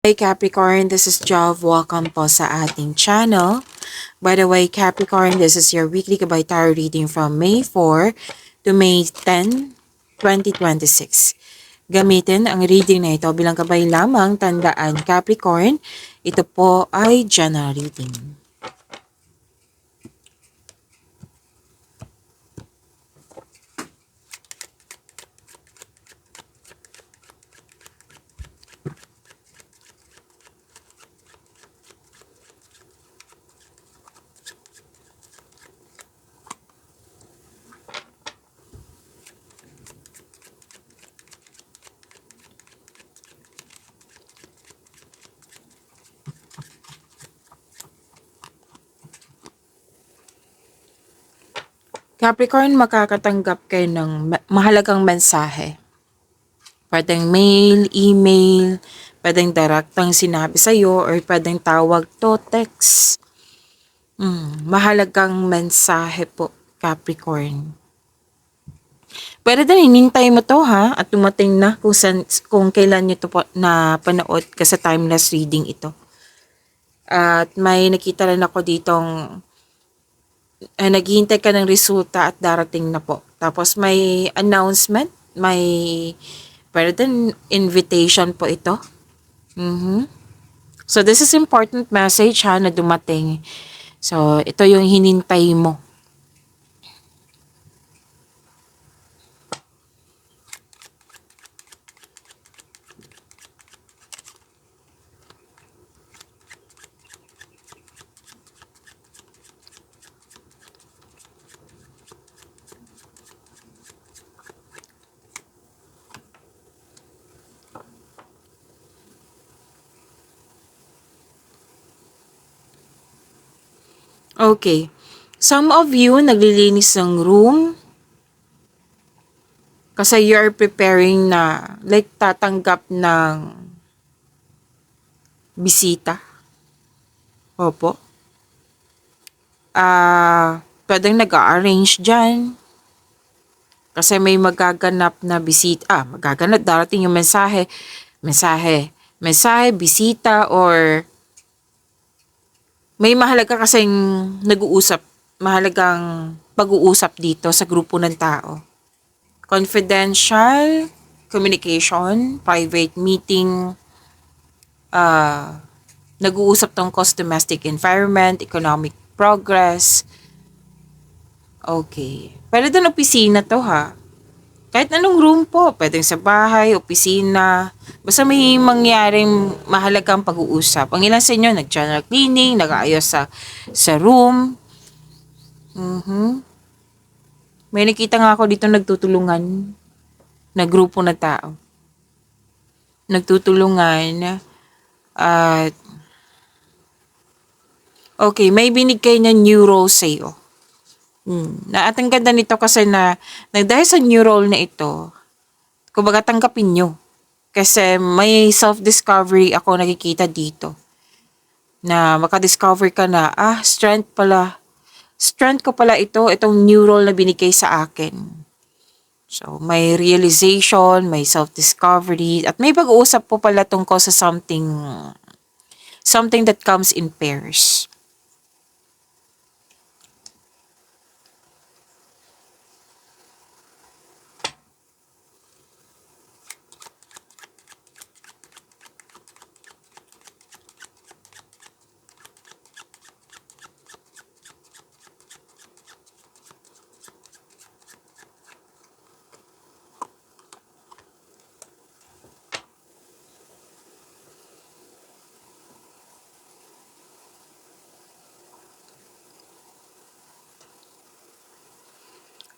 Hey Capricorn, this is Jov. Welcome po sa ating channel. By the way, Capricorn, this is your weekly Gabay Tarot reading from May 4 to May 10, 2026. Gamitin ang reading na ito bilang gabay lamang. Tandaan, Capricorn, ito po ay general reading. Capricorn, makakatanggap kayo ng mahalagang mensahe. Pwedeng mail, email, pwedeng direktang sinabi sa'yo, or pwedeng tawag to, text. Mahalagang mensahe po, Capricorn. Pwede din hinintay mo to ha, at dumating na kung kailan nyo to po na panood ka sa timeless reading ito. At may nakita rin ako ditong naghihintay ka ng resulta at darating na po. Tapos may announcement, may pwede din invitation po ito. So this is important message ha na dumating. So ito yung hinintay mo. Okay. Some of you naglilinis ng room kasi you are preparing na like tatanggap ng bisita. Opo. Pwedeng nag-arrange dyan kasi may magaganap na bisita. Magaganap, darating yung mensahe, bisita, or may mahalaga kasing mahalagang pag-uusap dito sa grupo ng tao. Confidential communication, private meeting, nag-uusap tungkol sa domestic environment, economic progress. Okay. Pwede din opisina to ha. Kahit anong room po, pwedeng sa bahay, opisina, basta may mangyaring mahalagang pag-uusap. Ang ilan sa inyo, nag-general cleaning, nag-aayos sa room. May nakita nga ako dito nagtutulungan na grupo na tao. Nagtutulungan at okay, may binigay na new role sa'yo. At ang ganda nito kasi na dahil sa new role na ito, kumbaga tanggapin nyo. Kasi may self-discovery ako nakikita dito. Na makadiscover ka na, strength ko pala itong new role na binigay sa akin. So, may realization, may self-discovery, at may pag-uusap po pala tungkol sa something that comes in pairs.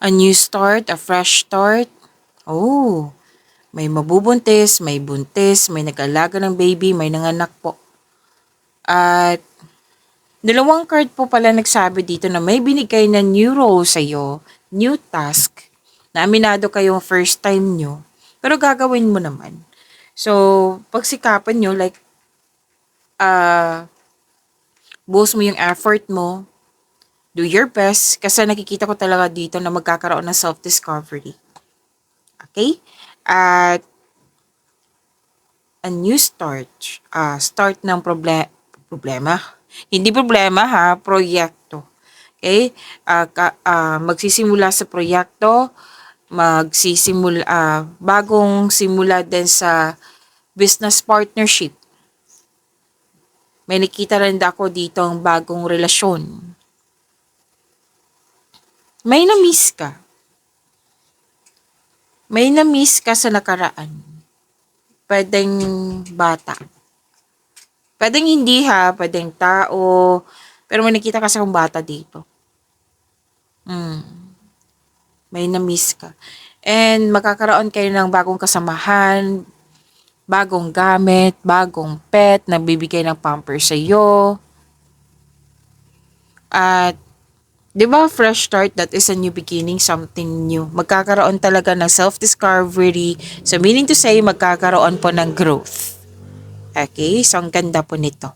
A new start, a fresh start. Oh, may mabubuntis, may buntis, may nag-alaga ng baby, may nanganak po. At dalawang card po pala nagsabi dito na may binigay na new role sa'yo, new task, na aminado kayong first time nyo, pero gagawin mo naman. So, pagsikapan nyo, like, buhos mo yung effort mo, do your best, kasi nakikita ko talaga dito na magkakaroon ng self-discovery. Okay? At a new start. Start ng problema. Hindi problema ha, proyekto. Okay? Magsisimula sa proyekto, bagong simula din sa business partnership. May nakita rin ako dito ang bagong relasyon. May na-miss ka. May na-miss ka sa nakaraan. Pwedeng bata. Pwedeng hindi ha, pwedeng tao. Pero may nakita kasi akong bata dito. May na-miss ka. And magkakaroon kayo ng bagong kasamahan, bagong gamit, bagong pet, nagbibigay ng pamper sa iyo. At, di ba, fresh start, that is a new beginning, something new. Magkakaroon talaga ng self-discovery. So, meaning to say, magkakaroon po ng growth. Okay? So, ang ganda po nito.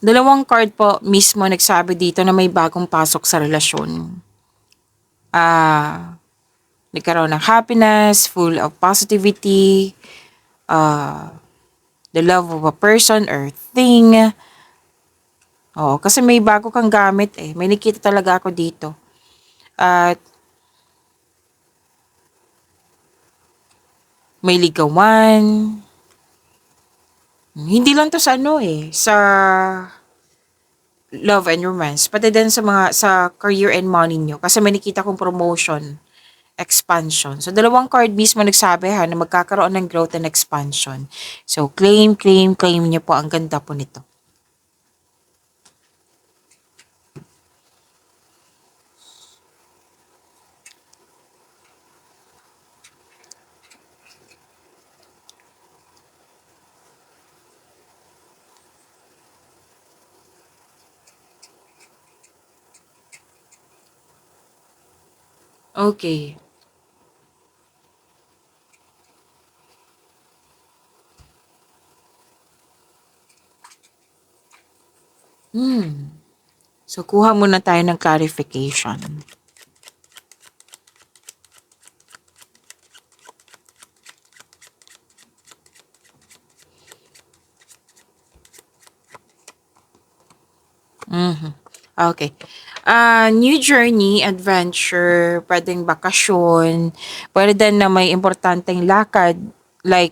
Dalawang card po mismo nagsabi dito na may bagong pasok sa relasyon. Nagkaroon ng happiness, full of positivity, the love of a person or thing. Oo, kasi may bago kang gamit eh. May nakita talaga ako dito. At may ligawan. Hindi lang to sa sa love and romance, pati din sa career and money nyo. Kasi may nakita kong promotion, expansion. So, dalawang card mismo nagsabi ha na magkakaroon ng growth and expansion. So, claim nyo po. Ang ganda po nito. Okay. So, kuha muna tayo ng clarification. Okay. New journey, adventure, pwedeng bakasyon, pwede din na may importanteng lakad, like,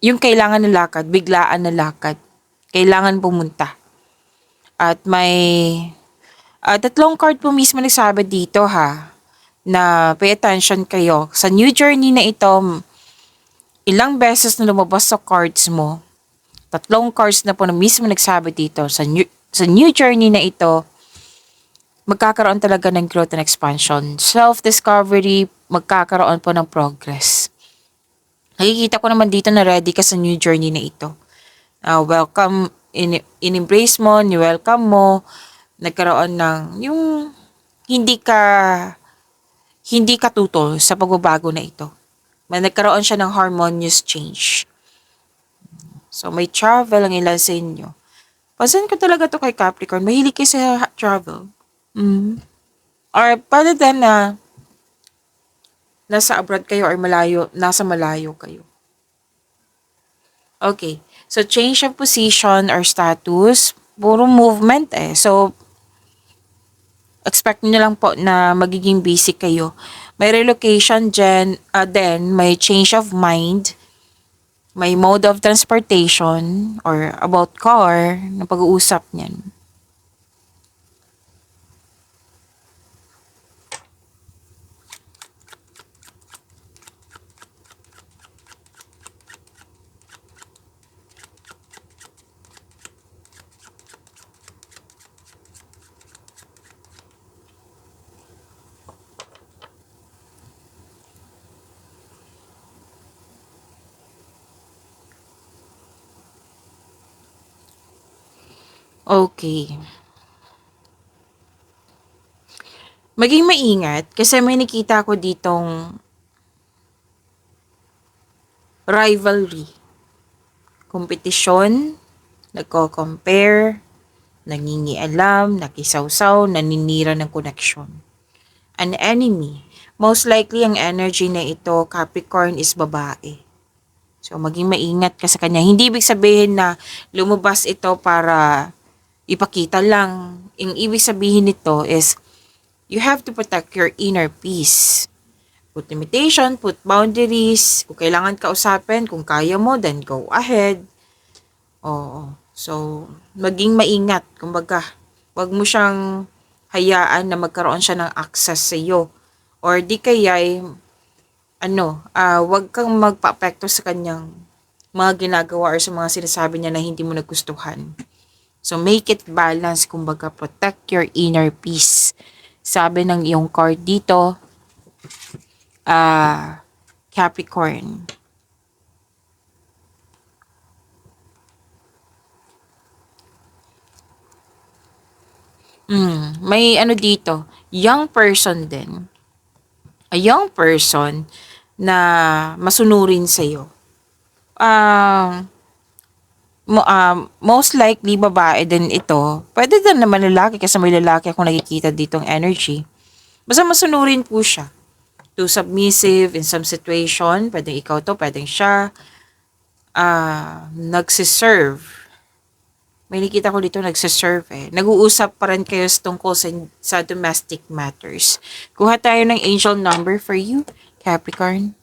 yung kailangan na lakad, biglaan na lakad. Kailangan pumunta. At may, tatlong card po mismo nagsabi dito ha, na pay attention kayo. Sa new journey na ito, ilang beses na lumabas sa cards mo, tatlong cards na po na mismo nagsabi dito, sa new journey na ito, magkakaroon talaga ng growth and expansion. Self-discovery, magkakaroon po ng progress. Nakikita ko naman dito na ready ka sa new journey na ito. Welcome, in-embrace mo, ni-welcome mo, nagkaroon ng yung hindi ka tutol sa pagbabago na ito. May nagkaroon siya ng harmonious change. So, may travel ang ilan sa inyo. Pansin ko talaga to kay Capricorn. Mahilig kayo sa travel. Or pwede din na nasa abroad kayo or nasa malayo kayo. Okay. So, change of position or status, puro movement eh. So, expect nyo lang po na magiging busy kayo. May relocation then may change of mind, may mode of transportation or about car na pag-uusap niyan. Okay. Maging maingat kasi may nakita ko ditong rivalry, kompetisyon, nagko-compare, nangingialam, nakisawsaw, naninira ng koneksyon. An enemy. Most likely ang energy na ito, Capricorn, is babae. So maging maingat ka sa kanya. Hindi ibig sabihin na lumabas ito para ipakita lang. Ang ibig sabihin nito is you have to protect your inner peace. Put limitation, put boundaries. Kung kailangan kausapin, kung kaya mo, then go ahead. Oo. So, maging maingat. Kumbaga, wag mo siyang hayaan na magkaroon siya ng access sa iyo. Or di kaya, wag kang magpa-apekto sa kanyang mga ginagawa or sa mga sinasabi niya na hindi mo nagustuhan. So, make it balance. Kumbaga, protect your inner peace. Sabi ng iyong card dito, Capricorn. May dito, young person din. A young person na masunurin sa'yo. Most likely babae din ito. Pwede din naman lalaki kasi may lalaki akong nakikita ditong energy. Basta masunurin po siya. Too submissive in some situation. Pwedeng ikaw to, pwedeng siya. Nagsiserve. May nakita ko dito nagsiserve eh. Nag-uusap pa rin kayo tungkol sa domestic matters. Kuha tayo ng angel number for you, Capricorn.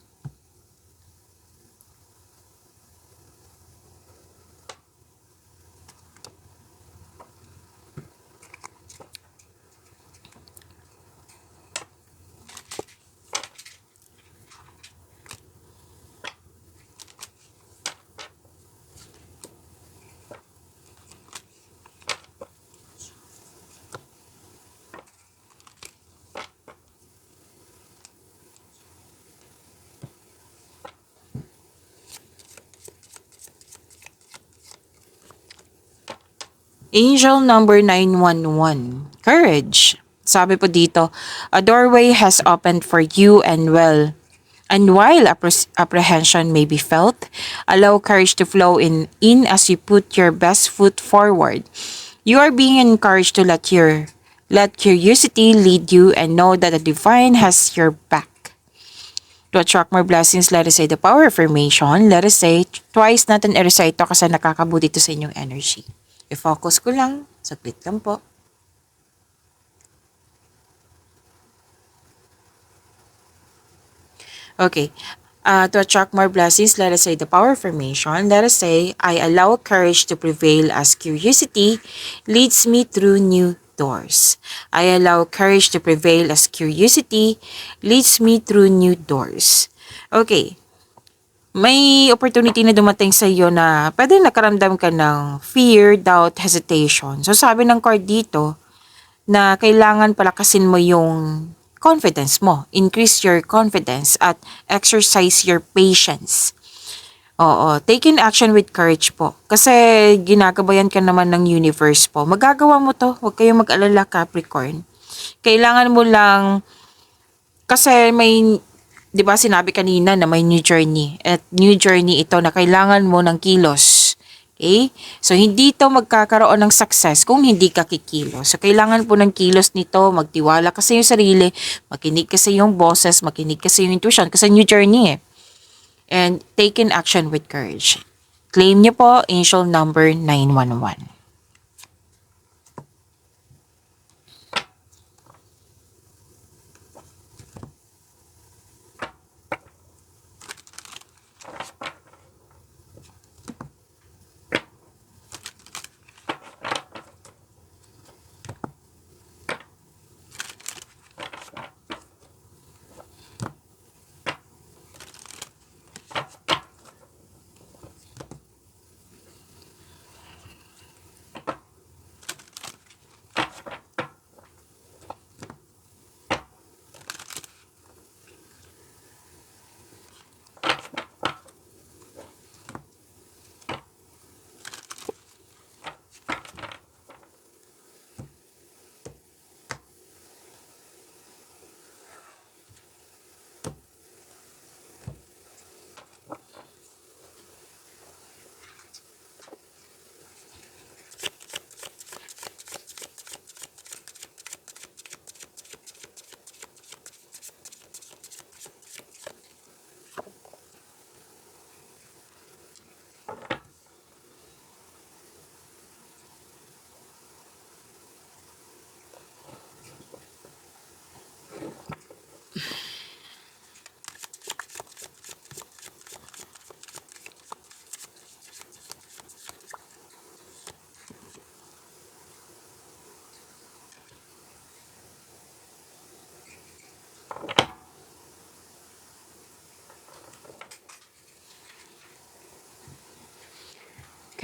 Angel number 911. Courage. Sabi po dito, a doorway has opened for you and while apprehension may be felt, allow courage to flow in as you put your best foot forward. You are being encouraged to let curiosity lead you and know that the divine has your back. To attract more blessings, let us say the power affirmation. Let us say twice natin i-recite ito kasi nakakabuti ito sa inyong energy. I-focus ko lang. Saglit lang po. Okay. To attract more blessings, let us say the power affirmation. Let us say, I allow courage to prevail as curiosity leads me through new doors. I allow courage to prevail as curiosity leads me through new doors. Okay. May opportunity na dumating sa iyo na pwede nakaramdam ka ng fear, doubt, hesitation. So sabi ng card dito na kailangan palakasin mo yung confidence mo. Increase your confidence at exercise your patience. Oo, taking action with courage po. Kasi ginagabayan ka naman ng universe po. Magagawa mo to. Huwag kayong mag-alala, Capricorn. Kailangan mo lang, kasi may, di ba sinabi kanina na may new journey. At new journey ito na kailangan mo ng kilos. Okay? So, hindi ito magkakaroon ng success kung hindi ka kikilos. So, kailangan po ng kilos nito, magtiwala ka sa iyong sarili, makinig ka sa iyong boses, makinig ka sa iyong intuition, kasi new journey eh. And taking action with courage. Claim niyo po, angel number 911.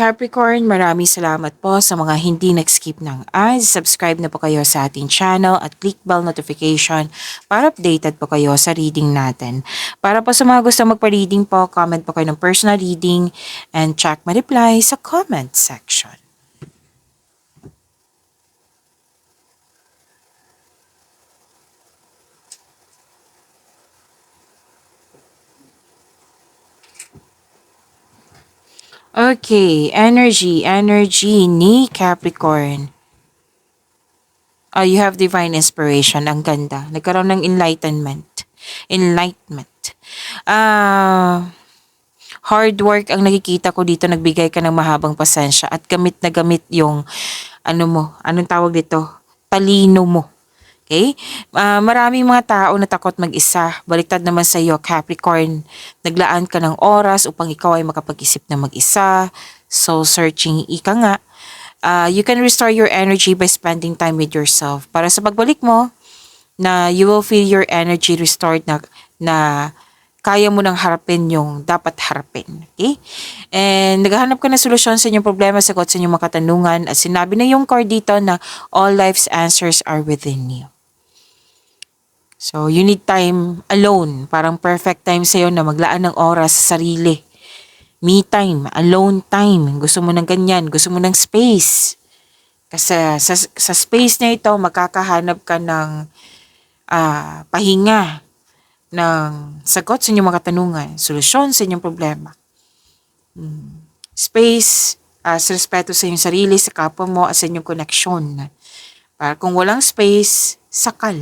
Capricorn, maraming salamat po sa mga hindi nag-skip ng ads. Subscribe na po kayo sa ating channel at click bell notification para updated po kayo sa reading natin. Para po sa mga gusto magpa-reading po, comment po kayo ng personal reading and check my reply sa comment section. Okay, energy ni Capricorn. You have divine inspiration. Ang ganda. Nagkaroon ng enlightenment. Hard work ang nakikita ko dito. Nagbigay ka ng mahabang pasensya at gamit na gamit yung, anong tawag dito? Talino mo. Okay? Maraming mga tao na takot mag-isa. Baliktad naman sa iyo, Capricorn. Naglaan ka ng oras upang ikaw ay makapag-isip na mag-isa. Soul searching, ika nga. You can restore your energy by spending time with yourself. Para sa pagbalik mo, na you will feel your energy restored na kaya mo nang harapin yung dapat harapin. Okay? And naghahanap ka ng solusyon sa inyong problema, sagot sa inyong mga katanungan, at sinabi na yung card dito na all life's answers are within you. So, you need time alone. Parang perfect time sa'yo na maglaan ng oras sa sarili. Me time, alone time. Gusto mo ng ganyan, gusto mo ng space. Kasi sa space na ito, makakahanap ka ng pahinga, ng sagot sa inyong mga katanungan, solusyon sa inyong problema. Space, sa respeto sa inyong sarili, sa kapwa mo, at sa inyong koneksyon. Para kung walang space, sakal.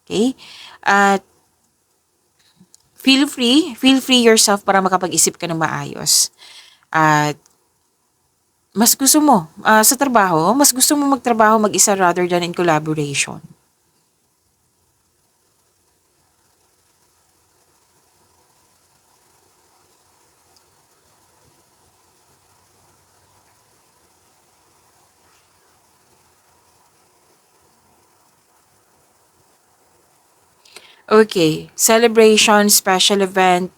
Okay? At feel free yourself para makapag-isip ka ng maayos. At mas gusto mo, sa trabaho, mas gusto mo magtrabaho mag-isa rather than in collaboration. Okay, celebration, special event.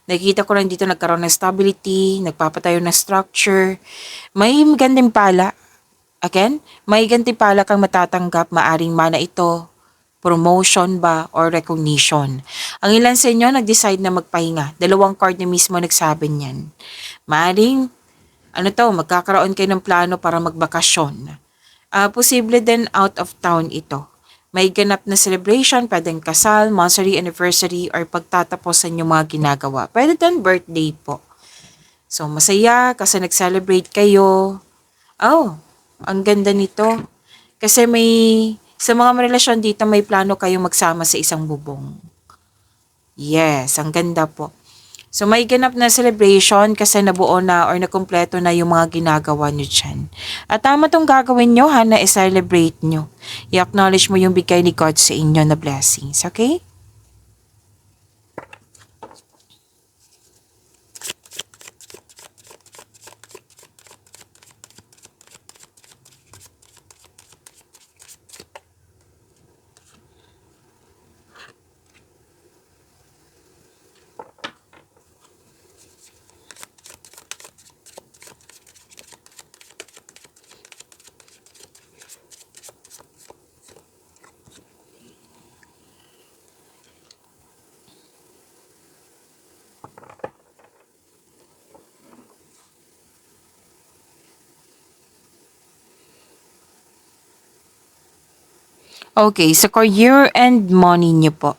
Nakikita ko lang dito nagkaroon ng stability, nagpapatayo ng structure. May magandang pala. Again, may gantimpala kang matatanggap, maaring mana ito, promotion ba, or recognition. Ang ilan sa inyo nag-decide na magpahinga. Dalawang card na mismo nagsabi niyan. Maaring, magkakaroon kayo ng plano para magbakasyon. Posible din out of town ito. May ganap na celebration, pwedeng kasal, monthsary, anniversary, or pagtatapos sa inyong mga ginagawa. Pwede din birthday po. So, masaya kasi nag-celebrate kayo. Oh, ang ganda nito. Kasi sa mga relasyon dito, may plano kayong magsama sa isang bubong. Yes, ang ganda po. So, may ganap na celebration kasi nabuo na or nakumpleto na yung mga ginagawa nyo dyan. At tama tong gagawin nyo, na i-celebrate nyo. I-acknowledge mo yung bigay ni God sa inyo na blessings, okay? Okay, sa career and money niyo po.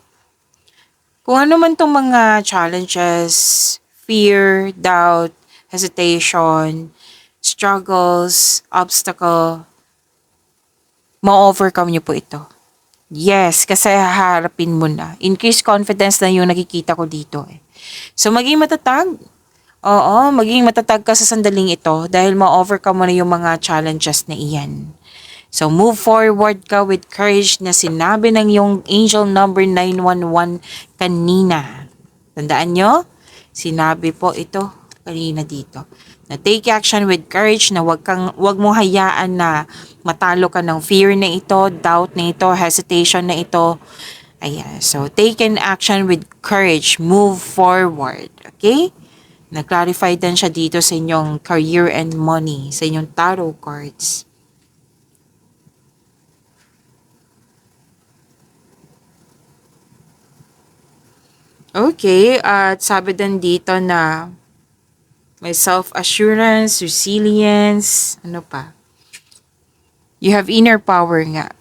Kung ano man tong mga challenges, fear, doubt, hesitation, struggles, obstacle, ma-overcome niyo po ito. Yes, kasi haharapin mo na. Increase confidence na yung nakikita ko dito. So, maging matatag. Oo, maging matatag ka sa sandaling ito dahil ma-overcome mo na yung mga challenges na iyan. So, move forward ka with courage na sinabi ng yung angel number 911 kanina. Tandaan nyo? Sinabi po ito kanina dito. Na take action with courage na wag mo hayaan na matalo ka ng fear na ito, doubt na ito, hesitation na ito. Ayan. So, take an action with courage. Move forward. Okay? Nag-clarify din siya dito sa inyong career and money, sa inyong tarot cards. Okay, at sabi din dito na may self-assurance, resilience, ano pa? You have inner power nga.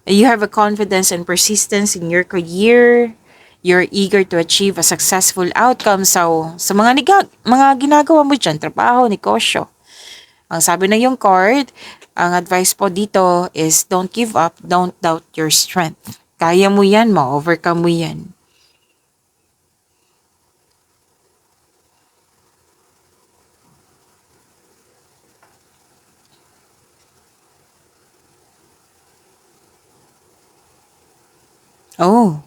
You have a confidence and persistence in your career. You're eager to achieve a successful outcome sa mga ginagawa mo dyan, trabaho, negosyo. Ang sabi ng yung card, ang advice po dito is don't give up, don't doubt your strength. Kaya mo yan, ma-overcome mo yan. Oh.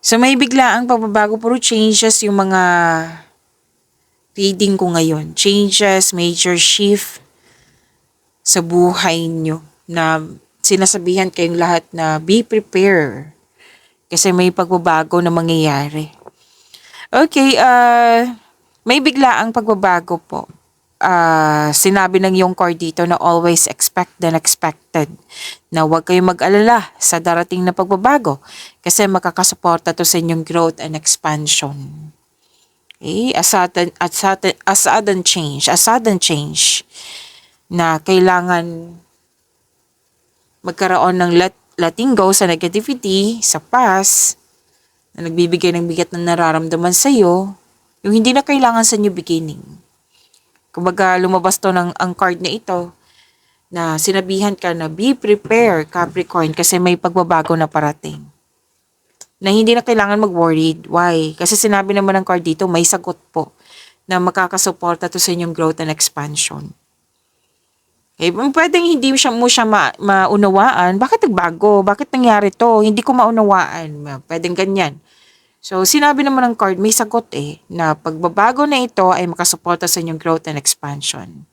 So may biglaang pagbabago, puro changes yung mga reading ko ngayon. Changes, major shift sa buhay nyo na sinasabihan kayong lahat na be prepared kasi may pagbabago na mangyayari. Okay, may biglaang pagbabago po. Sinabi ng yung card dito na always expect the unexpected. Na huwag kayong mag-alala sa darating na pagbabago kasi makakasuporta to sa inyong growth and expansion. Okay? A sudden change na kailangan magkaroon ng letting go sa negativity, sa past, na nagbibigay ng bigat na nararamdaman sa'yo, yung hindi na kailangan sa new beginning. Kumbaga, lumabas to ng ang card na ito, na sinabihan ka na be prepared, Capricorn, kasi may pagbabago na parating. Na hindi na kailangan mag-worried. Why? Kasi sinabi naman ng card dito, may sagot po na makakasuporta to sa inyong growth and expansion. Okay, pwedeng hindi mo siya maunawaan. Bakit nagbago? Bakit nangyari to? Hindi ko maunawaan. Pwedeng ganyan. So, sinabi naman ng card, may sagot na pagbabago na ito ay makasuporta sa inyong growth and expansion.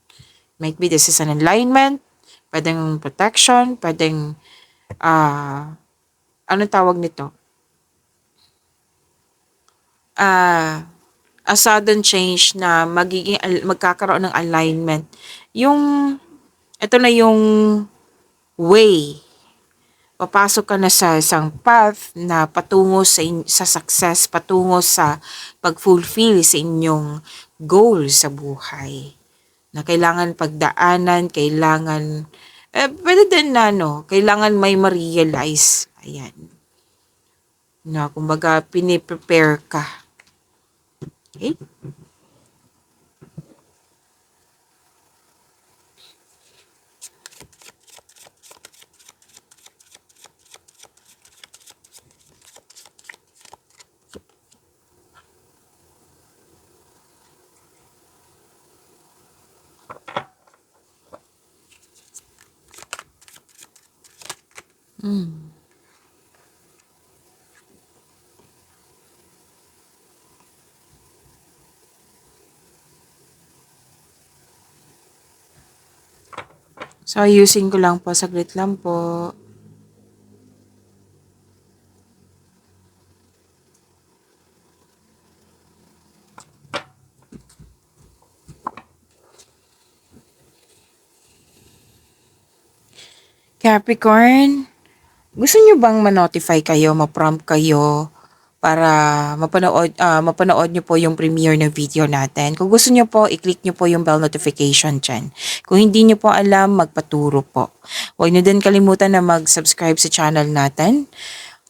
Might be this is an alignment, pwedeng protection, pwedeng, anong tawag nito? A sudden change na magkakaroon ng alignment. Ito na yung way. Papasok ka na sa isang path na patungo sa success, patungo sa pag-fulfill sa inyong goal sa buhay. Na kailangan pagdaanan, pwede din na kailangan may ma-realize. Ayan. Na kumbaga, piniprepare ka. Okay? So, ayusin ko lang po. Saglit lang po. Capricorn, gusto nyo bang ma-notify kayo, ma-prompt kayo para mapanood nyo po yung premiere ng video natin? Kung gusto nyo po, i-click nyo po yung bell notification dyan. Kung hindi nyo po alam, magpaturo po. Huwag nyo din kalimutan na mag-subscribe sa channel natin.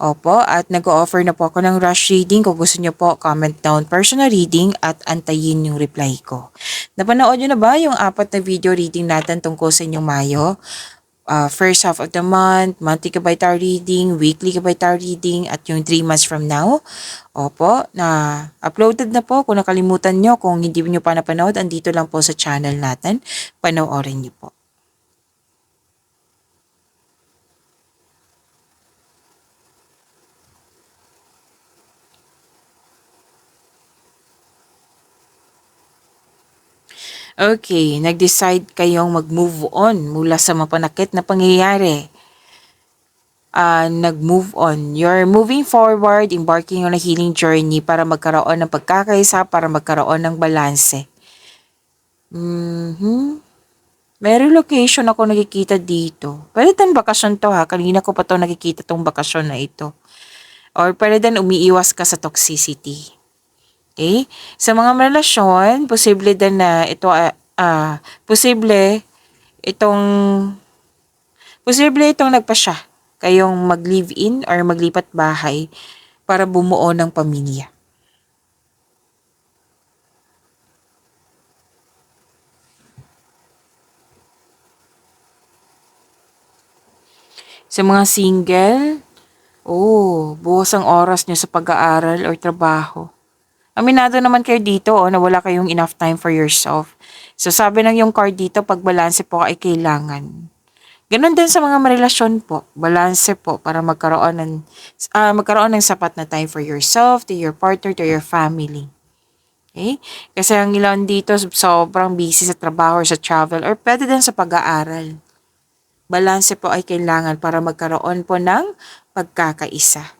Opo, at nag-o-offer na po ako ng rush reading. Kung gusto nyo po, comment down personal reading at antayin yung reply ko. Napanood nyo na ba yung 4 na video reading natin tungkol sa inyong Mayo? First half of the month, monthly ka by tarot reading, weekly ka by tarot reading, at yung 3 months from now. Opo, na uploaded na po. Kung nakalimutan nyo, kung hindi nyo pa napanood, andito lang po sa channel natin. Panoorin nyo po. Okay, nag-decide kayong mag-move on mula sa mapanakit na pangyayari. nag-move on. You're moving forward, embarking on a healing journey para magkaroon ng pagkakaisa, para magkaroon ng balanse. May relocation ako nakikita dito. Pwede din bakasyon to ha. Kanina ko pa to nakikita tong bakasyon na ito. Or pwede din umiiwas ka sa toxicity. Okay? Sa mga relasyon, posible din na ito, posible itong nagpasya kayong mag-live-in or maglipat bahay para bumuo ng pamilya. Sa mga single, buhos ang oras nyo sa pag-aaral or trabaho. Aminado naman kayo dito na wala kayong enough time for yourself. So sabi ng yung card dito, pagbalanse po ay kailangan. Ganon din sa mga marelasyon po. Balanse po para magkaroon ng sapat na time for yourself, to your partner, to your family. Okay? Kasi ang ilan dito sobrang busy sa trabaho or sa travel or pwede din sa pag-aaral. Balanse po ay kailangan para magkaroon po ng pagkakaisa.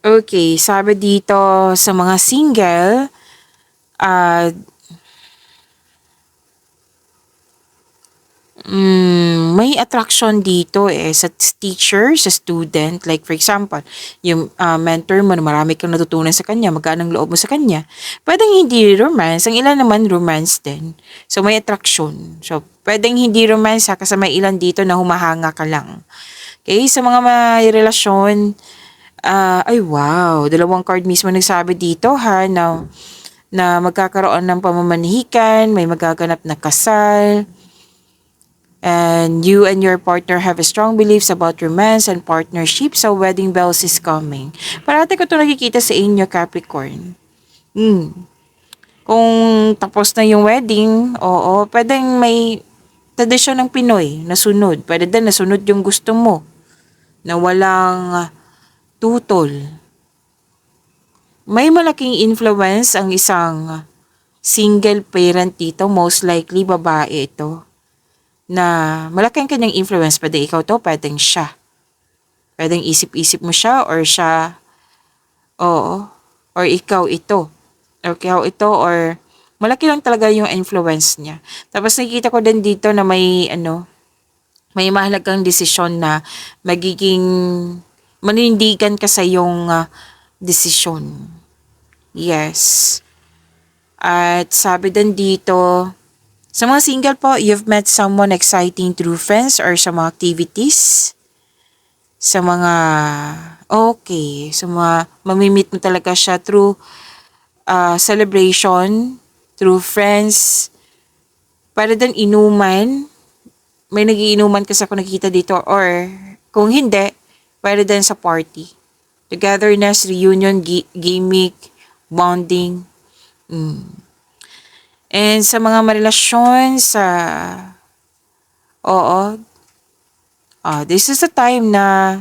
Okay, sabi dito sa mga single, may attraction dito sa teacher, sa student. Like for example, yung mentor mo na marami kang natutunan sa kanya, magaan ang loob mo sa kanya. Pwedeng hindi romance, ang ilan naman romance din. So may attraction. So pwedeng hindi romance kasi may ilan dito na humahanga ka lang. Okay, sa mga may relasyon, ay wow, dalawang card mismo nagsabi dito ha, na magkakaroon ng pamamanihikan, may magaganap na kasal, and you and your partner have a strong beliefs about romance and partnership, so wedding bells is coming. Parati ko ito nakikita sa inyo, Capricorn. Kung tapos na yung wedding, pwedeng may tradisyon ng Pinoy na sunod. Pwede din nasunod yung gusto mo na walang tutol. May malaking influence ang isang single parent dito, most likely babae ito, na malaking kanyang influence. Pwede ikaw to, pwedeng siya. Pwedeng isip-isip mo siya or siya, or ikaw ito. Or ikaw ito, or malaki lang talaga yung influence niya. Tapos nakikita ko din dito na may mahalagang desisyon na magiging manindigan ka sa iyong desisyon. Yes. At sabi din dito, sa mga single po, you've met someone exciting through friends or sa mga activities. Sa mga, mamimit mo talaga siya through celebration, through friends. Para din inuman, may nagiinuman kasi ako nakikita dito, or kung hindi, pwede din sa party. Togetherness, reunion, gimmick, bonding. And sa mga marelasyon, this is the time na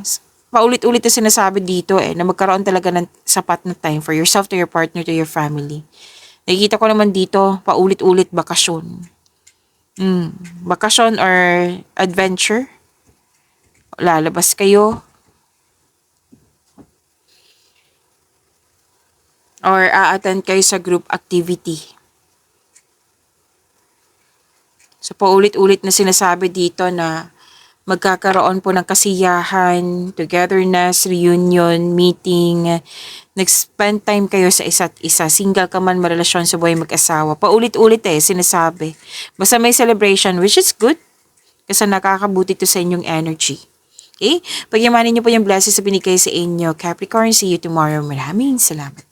paulit-ulit na sinasabi dito na magkaroon talaga ng sapat na time for yourself, to your partner, to your family. Nakikita ko naman dito, paulit-ulit bakasyon. Bakasyon or adventure. Lalabas kayo. Or a-attend kayo sa group activity. So, paulit-ulit na sinasabi dito na magkakaroon po ng kasiyahan, togetherness, reunion, meeting, nag-spend time kayo sa isa't isa. Single ka man, marelasyon sa buhay mag-asawa. Paulit-ulit sinasabi. Basta may celebration, which is good. Kasi nakakabuti to sa inyong energy. Okay? Pagyamanin niyo po yung blessings sa binigay sa inyo. Capricorn, see you tomorrow. Maraming salamat.